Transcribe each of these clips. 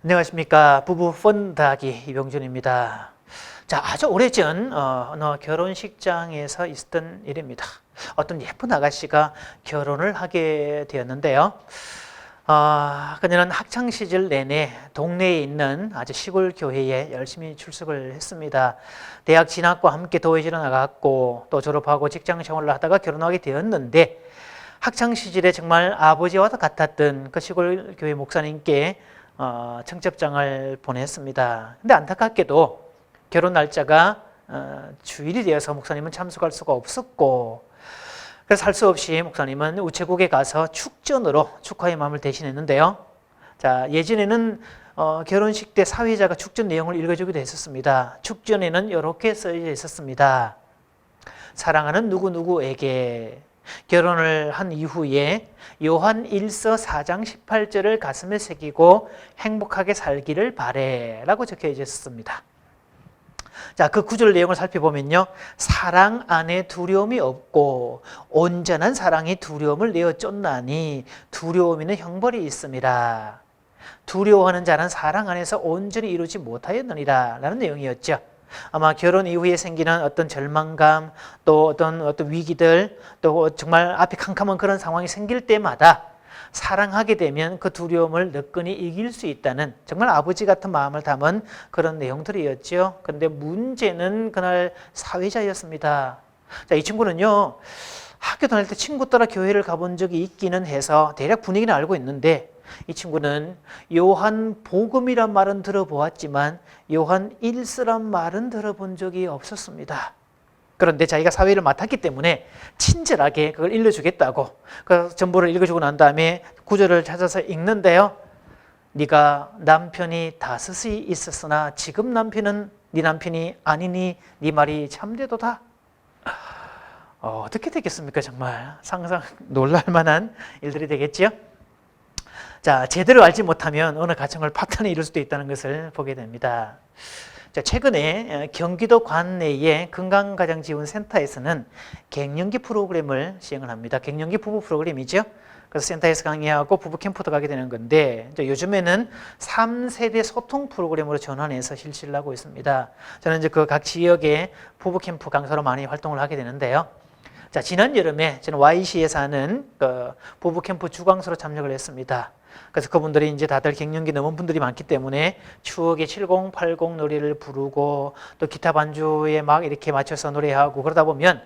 안녕하십니까. 부부 펀 더하기 이병준입니다. 자, 아주 오래전 어느 결혼식장에서 있었던 일입니다. 어떤 예쁜 아가씨가 결혼을 하게 되었는데요. 그녀는 학창시절 내내 동네에 있는 아주 시골 교회에 열심히 출석을 했습니다. 대학 진학과 함께 도회지로 나갔고 또 졸업하고 직장 생활을 하다가 결혼하게 되었는데, 학창시절에 정말 아버지와 같았던 그 시골 교회 목사님께 청첩장을 보냈습니다. 근데 안타깝게도 결혼 날짜가 주일이 되어서 목사님은 참석할 수가 없었고, 그래서 할 수 없이 목사님은 우체국에 가서 축전으로 축하의 마음을 대신했는데요. 자, 예전에는 결혼식 때 사회자가 축전 내용을 읽어주기도 했었습니다. 축전에는 이렇게 써져 있었습니다. 사랑하는 누구누구에게 결혼을 한 이후에 요한 1서 4장 18절을 가슴에 새기고 행복하게 살기를 바래 라고 적혀 있었습니다. 자, 그 구절 내용을 살펴보면요, 사랑 안에 두려움이 없고 온전한 사랑이 두려움을 내어 쫓나니 두려움에는 형벌이 있음이라. 두려워하는 자는 사랑 안에서 온전히 이루지 못하였느니라 라는 내용이었죠. 아마 결혼 이후에 생기는 어떤 절망감, 또 어떤 위기들, 또 정말 앞에 캄캄한 그런 상황이 생길 때마다 사랑하게 되면 그 두려움을 너끈히 이길 수 있다는 정말 아버지 같은 마음을 담은 그런 내용들이었죠. 그런데 문제는 그날 사회자였습니다. 자, 이 친구는요, 학교 다닐 때 친구 따라 교회를 가본 적이 있기는 해서 대략 분위기는 알고 있는데, 이 친구는 요한 복음이란 말은 들어보았지만 요한 1서란 말은 들어본 적이 없었습니다. 그런데 자기가 사회를 맡았기 때문에 친절하게 그걸 읽어주겠다고 그 전부를 읽어주고 난 다음에 구절을 찾아서 읽는데요, 네가 남편이 다섯이 있었으나 지금 남편은 네 남편이 아니니 네 말이 참되도다. 어떻게 되겠습니까? 정말 상상 놀랄만한 일들이 되겠지요. 자, 제대로 알지 못하면 어느 가정을 파탄에 이룰 수도 있다는 것을 보게 됩니다. 자, 최근에 경기도 관내의 건강가정지원센터에서는 갱년기 프로그램을 시행을 합니다. 갱년기 부부 프로그램이죠. 그래서 센터에서 강의하고 부부 캠프도 가게 되는 건데, 요즘에는 3세대 소통 프로그램으로 전환해서 실시를 하고 있습니다. 저는 이제 그 각 지역의 부부 캠프 강사로 많이 활동을 하게 되는데요. 자, 지난 여름에 저는 YC에서 하는 그 부부 캠프 주강사로 참여를 했습니다. 그래서 그분들이 이제 다들 갱년기 넘은 분들이 많기 때문에 추억의 7080 노래를 부르고 또 기타 반주에 막 이렇게 맞춰서 노래하고 그러다 보면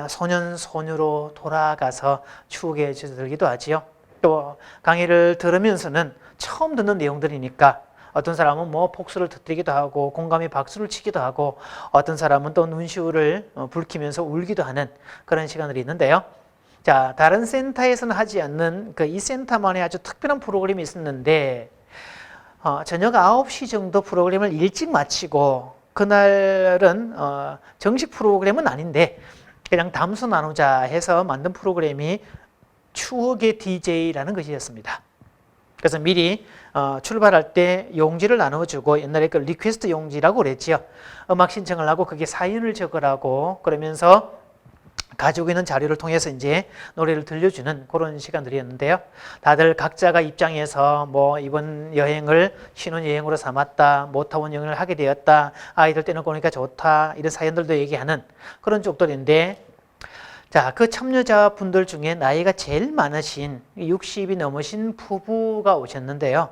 소년 소녀로 돌아가서 추억에 젖어들기도 하지요. 또 강의를 들으면서는 처음 듣는 내용들이니까 어떤 사람은 뭐 폭소를 터뜨리기도 하고 공감의 박수를 치기도 하고, 어떤 사람은 또 눈시울을 붉히면서 울기도 하는 그런 시간들이 있는데요. 자, 다른 센터에서는 하지 않는 이 센터만의 아주 특별한 프로그램이 있었는데, 저녁 9시 정도 프로그램을 일찍 마치고, 그날은 정식 프로그램은 아닌데 그냥 담소 나누자 해서 만든 프로그램이 추억의 DJ라는 것이었습니다. 그래서 미리 출발할 때 용지를 나눠주고, 옛날에 그 리퀘스트 용지라고 그랬지요. 음악 신청을 하고 거기에 사연을 적으라고, 그러면서 가지고 있는 자료를 통해서 이제 노래를 들려주는 그런 시간들이었는데요. 다들 각자가 입장에서 뭐 이번 여행을 신혼여행으로 삼았다, 모타원 여행을 하게 되었다, 아이들 떼놓고 오니까 좋다, 이런 사연들도 얘기하는 그런 쪽들인데, 자, 그 참여자분들 중에 나이가 제일 많으신 60이 넘으신 부부가 오셨는데요.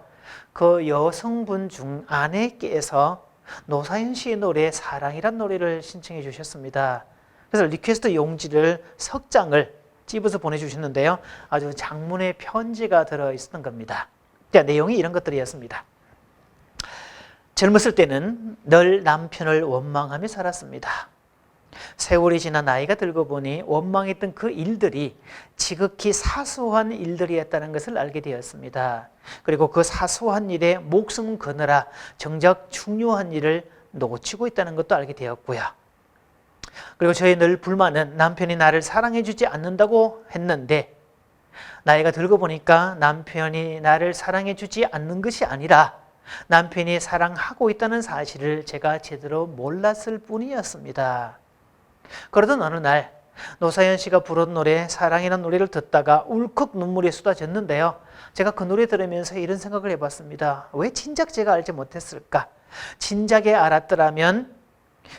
그 여성분 중 아내께서 노사연 씨의 노래 사랑이란 노래를 신청해 주셨습니다. 그래서 리퀘스트 용지를 석 장을 찝어서 보내주셨는데요, 아주 장문의 편지가 들어있었던 겁니다. 자, 내용이 이런 것들이었습니다. 젊었을 때는 늘 남편을 원망하며 살았습니다. 세월이 지나 나이가 들고 보니 원망했던 그 일들이 지극히 사소한 일들이었다는 것을 알게 되었습니다. 그리고 그 사소한 일에 목숨 거느라 정작 중요한 일을 놓치고 있다는 것도 알게 되었고요. 그리고 저의 늘 불만은 남편이 나를 사랑해주지 않는다고 했는데, 나이가 들고 보니까 남편이 나를 사랑해주지 않는 것이 아니라 남편이 사랑하고 있다는 사실을 제가 제대로 몰랐을 뿐이었습니다. 그러던 어느 날 노사연 씨가 부른 노래 사랑이라는 노래를 듣다가 울컥 눈물이 쏟아졌는데요. 제가 그 노래 들으면서 이런 생각을 해봤습니다. 왜 진작 제가 알지 못했을까? 진작에 알았더라면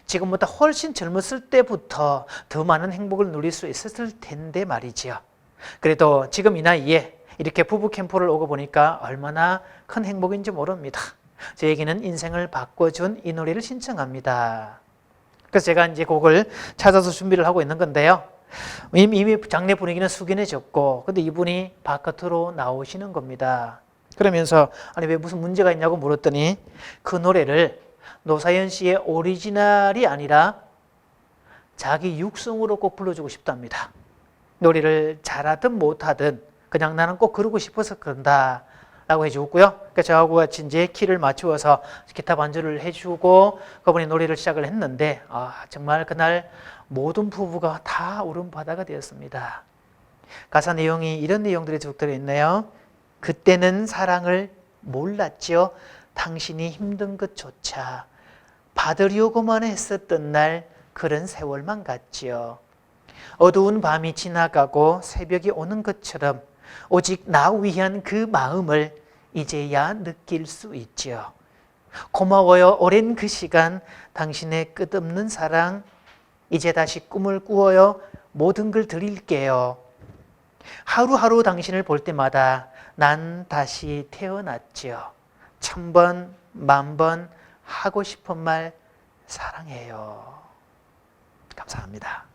지금보다 훨씬 젊었을 때부터 더 많은 행복을 누릴 수 있었을 텐데 말이지요. 그래도 지금 이 나이에 이렇게 부부 캠프를 오고 보니까 얼마나 큰 행복인지 모릅니다. 저에게는 인생을 바꿔준 이 노래를 신청합니다. 그래서 제가 이제 곡을 찾아서 준비를 하고 있는 건데요. 이미 장례 분위기는 숙연해졌고, 근데 이분이 바깥으로 나오시는 겁니다. 그러면서 아니 왜 무슨 문제가 있냐고 물었더니 그 노래를 노사연 씨의 오리지널이 아니라 자기 육성으로 꼭 불러주고 싶답니다. 노래를 잘하든 못하든 그냥 나는 꼭 그러고 싶어서 그런다 라고 해주고요. 그러니까 저하고 같이 이제 키를 맞추어서 기타 반주를 해주고 그분이 노래를 시작을 했는데 정말 그날 모든 부부가 다 울음바다가 되었습니다. 가사 내용이 이런 내용들이 쭉 들어있네요. 그때는 사랑을 몰랐죠. 당신이 힘든 것조차 받으려고만 했었던 날 그런 세월만 같지요. 어두운 밤이 지나가고 새벽이 오는 것처럼 오직 나 위한 그 마음을 이제야 느낄 수 있지요. 고마워요. 오랜 그 시간 당신의 끝없는 사랑 이제 다시 꿈을 꾸어요. 모든 걸 드릴게요. 하루하루 당신을 볼 때마다 난 다시 태어났지요. 1000번, 10,000번 하고 싶은 말 사랑해요. 감사합니다.